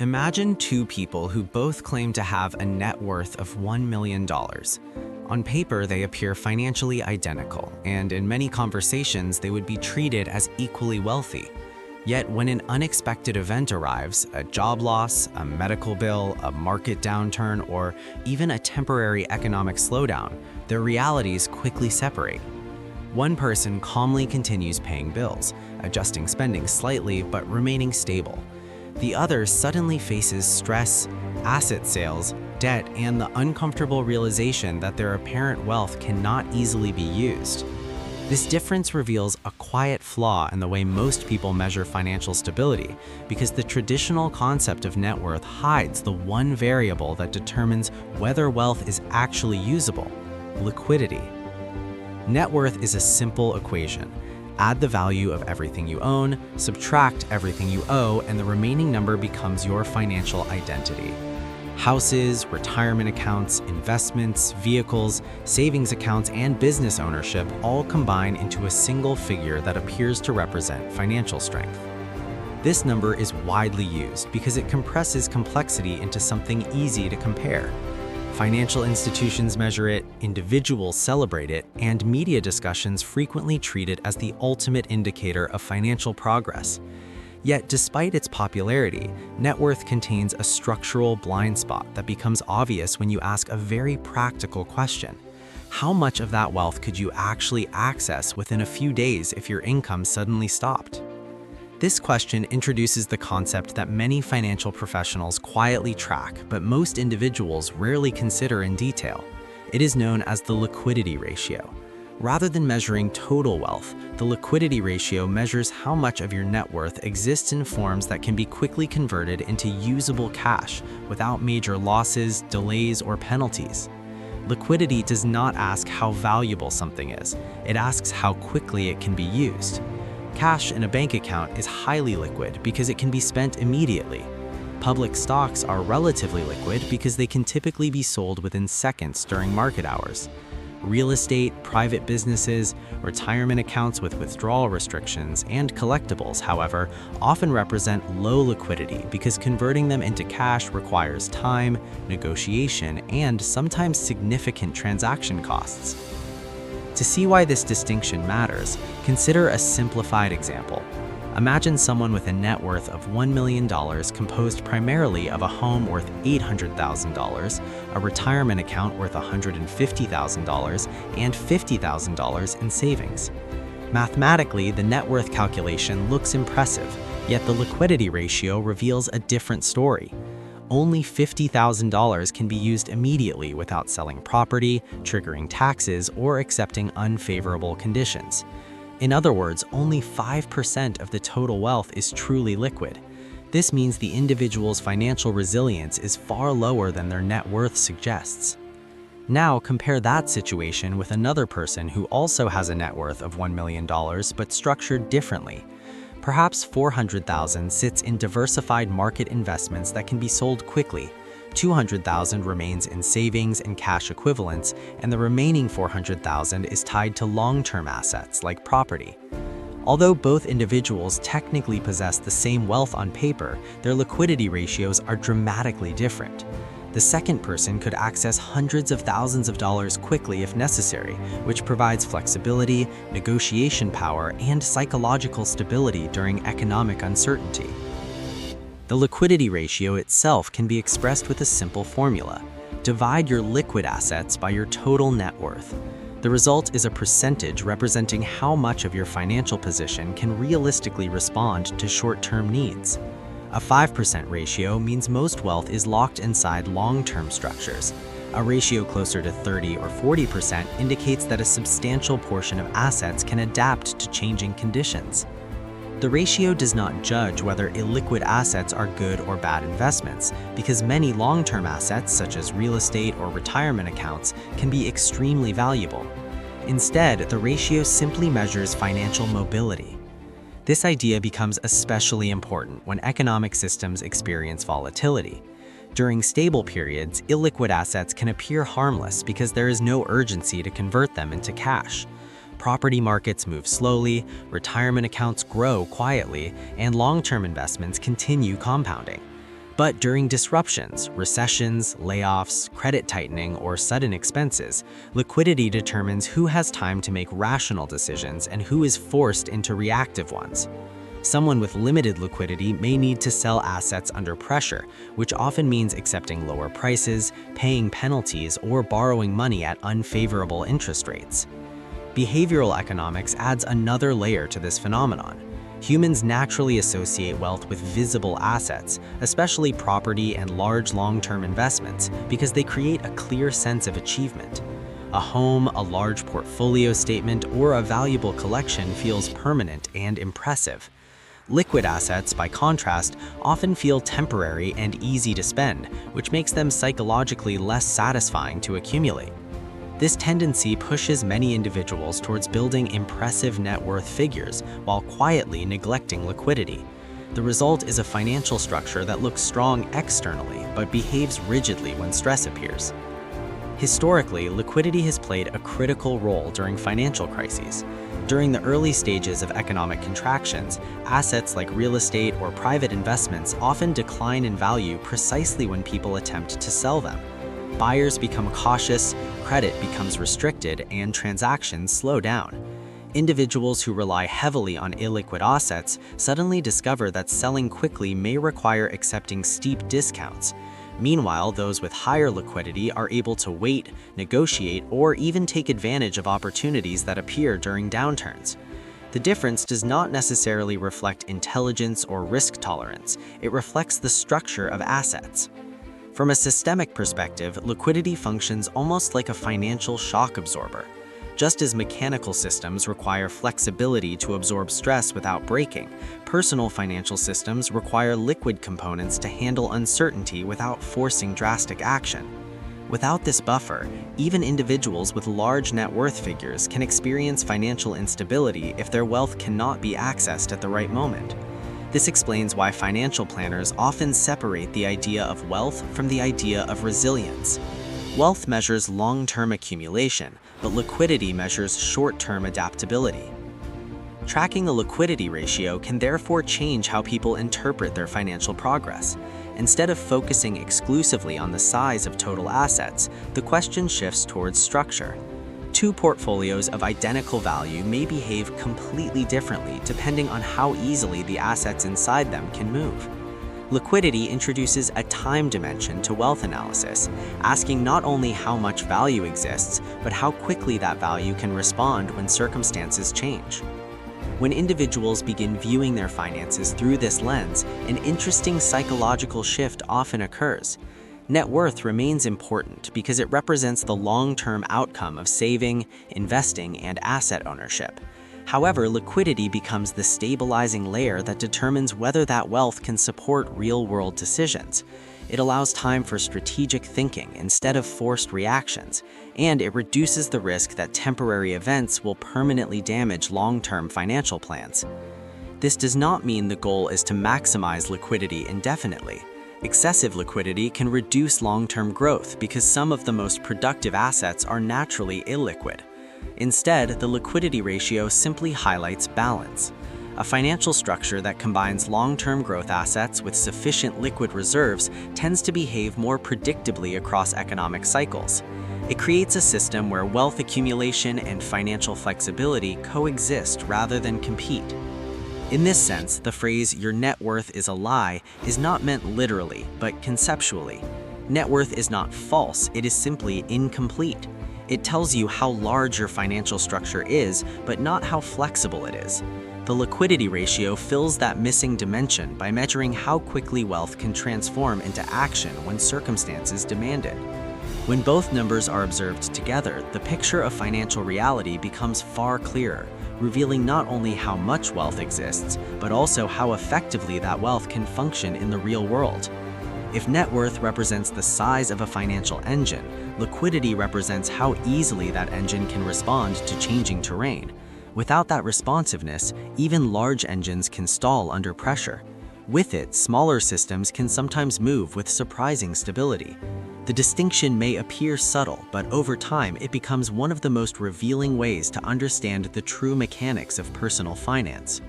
Imagine two people who both claim to have a net worth of $1 million. On paper, they appear financially identical, and in many conversations, they would be treated as equally wealthy. Yet when an unexpected event arrives, a job loss, a medical bill, a market downturn, or even a temporary economic slowdown, their realities quickly separate. One person calmly continues paying bills, adjusting spending slightly but remaining stable. The other suddenly faces stress, asset sales, debt, and the uncomfortable realization that their apparent wealth cannot easily be used. This difference reveals a quiet flaw in the way most people measure financial stability, because the traditional concept of net worth hides the one variable that determines whether wealth is actually usable: liquidity. Net worth is a simple equation. Add the value of everything you own, subtract everything you owe, and the remaining number becomes your financial identity. Houses, retirement accounts, investments, vehicles, savings accounts, and business ownership all combine into a single figure that appears to represent financial strength. This number is widely used because it compresses complexity into something easy to compare. Financial institutions measure it, individuals celebrate it, and media discussions frequently treat it as the ultimate indicator of financial progress. Yet, despite its popularity, net worth contains a structural blind spot that becomes obvious when you ask a very practical question. How much of that wealth could you actually access within a few days if your income suddenly stopped? This question introduces the concept that many financial professionals quietly track, but most individuals rarely consider in detail. It is known as the liquidity ratio. Rather than measuring total wealth, the liquidity ratio measures how much of your net worth exists in forms that can be quickly converted into usable cash without major losses, delays, or penalties. Liquidity does not ask how valuable something is. It asks how quickly it can be used. Cash in a bank account is highly liquid because it can be spent immediately. Public stocks are relatively liquid because they can typically be sold within seconds during market hours. Real estate, private businesses, retirement accounts with withdrawal restrictions, and collectibles, however, often represent low liquidity because converting them into cash requires time, negotiation, and sometimes significant transaction costs. To see why this distinction matters, consider a simplified example. Imagine someone with a net worth of $1 million composed primarily of a home worth $800,000, a retirement account worth $150,000, and $50,000 in savings. Mathematically, the net worth calculation looks impressive, yet the liquidity ratio reveals a different story. Only $50,000 can be used immediately without selling property, triggering taxes, or accepting unfavorable conditions. In other words, only 5% of the total wealth is truly liquid. This means the individual's financial resilience is far lower than their net worth suggests. Now compare that situation with another person who also has a net worth of $1 million but structured differently. Perhaps $400,000 sits in diversified market investments that can be sold quickly. $200,000 remains in savings and cash equivalents, and the remaining $400,000 is tied to long-term assets like property. Although both individuals technically possess the same wealth on paper, their liquidity ratios are dramatically different. The second person could access hundreds of thousands of dollars quickly if necessary, which provides flexibility, negotiation power, and psychological stability during economic uncertainty. The liquidity ratio itself can be expressed with a simple formula. Divide your liquid assets by your total net worth. The result is a percentage representing how much of your financial position can realistically respond to short-term needs. A 5% ratio means most wealth is locked inside long-term structures. A ratio closer to 30 or 40% indicates that a substantial portion of assets can adapt to changing conditions. The ratio does not judge whether illiquid assets are good or bad investments, because many long-term assets, such as real estate or retirement accounts, can be extremely valuable. Instead, the ratio simply measures financial mobility. This idea becomes especially important when economic systems experience volatility. During stable periods, illiquid assets can appear harmless because there is no urgency to convert them into cash. Property markets move slowly, retirement accounts grow quietly, and long-term investments continue compounding. But during disruptions, recessions, layoffs, credit tightening, or sudden expenses, liquidity determines who has time to make rational decisions and who is forced into reactive ones. Someone with limited liquidity may need to sell assets under pressure, which often means accepting lower prices, paying penalties, or borrowing money at unfavorable interest rates. Behavioral economics adds another layer to this phenomenon. Humans naturally associate wealth with visible assets, especially property and large long-term investments, because they create a clear sense of achievement. A home, a large portfolio statement, or a valuable collection feels permanent and impressive. Liquid assets, by contrast, often feel temporary and easy to spend, which makes them psychologically less satisfying to accumulate. This tendency pushes many individuals towards building impressive net worth figures while quietly neglecting liquidity. The result is a financial structure that looks strong externally but behaves rigidly when stress appears. Historically, liquidity has played a critical role during financial crises. During the early stages of economic contractions, assets like real estate or private investments often decline in value precisely when people attempt to sell them. Buyers become cautious, credit becomes restricted, and transactions slow down. Individuals who rely heavily on illiquid assets suddenly discover that selling quickly may require accepting steep discounts. Meanwhile, those with higher liquidity are able to wait, negotiate, or even take advantage of opportunities that appear during downturns. The difference does not necessarily reflect intelligence or risk tolerance. It reflects the structure of assets. From a systemic perspective, liquidity functions almost like a financial shock absorber. Just as mechanical systems require flexibility to absorb stress without breaking, personal financial systems require liquid components to handle uncertainty without forcing drastic action. Without this buffer, even individuals with large net worth figures can experience financial instability if their wealth cannot be accessed at the right moment. This explains why financial planners often separate the idea of wealth from the idea of resilience. Wealth measures long-term accumulation, but liquidity measures short-term adaptability. Tracking a liquidity ratio can therefore change how people interpret their financial progress. Instead of focusing exclusively on the size of total assets, the question shifts towards structure. Two portfolios of identical value may behave completely differently depending on how easily the assets inside them can move. Liquidity introduces a time dimension to wealth analysis, asking not only how much value exists, but how quickly that value can respond when circumstances change. When individuals begin viewing their finances through this lens, an interesting psychological shift often occurs. Net worth remains important because it represents the long-term outcome of saving, investing, and asset ownership. However, liquidity becomes the stabilizing layer that determines whether that wealth can support real-world decisions. It allows time for strategic thinking instead of forced reactions, and it reduces the risk that temporary events will permanently damage long-term financial plans. This does not mean the goal is to maximize liquidity indefinitely. Excessive liquidity can reduce long-term growth because some of the most productive assets are naturally illiquid. Instead, the liquidity ratio simply highlights balance. A financial structure that combines long-term growth assets with sufficient liquid reserves tends to behave more predictably across economic cycles. It creates a system where wealth accumulation and financial flexibility coexist rather than compete. In this sense, the phrase "your net worth is a lie" is not meant literally, but conceptually. Net worth is not false, it is simply incomplete. It tells you how large your financial structure is, but not how flexible it is. The liquidity ratio fills that missing dimension by measuring how quickly wealth can transform into action when circumstances demand it. When both numbers are observed together, the picture of financial reality becomes far clearer, revealing not only how much wealth exists, but also how effectively that wealth can function in the real world. If net worth represents the size of a financial engine, liquidity represents how easily that engine can respond to changing terrain. Without that responsiveness, even large engines can stall under pressure. With it, smaller systems can sometimes move with surprising stability. The distinction may appear subtle, but over time it becomes one of the most revealing ways to understand the true mechanics of personal finance.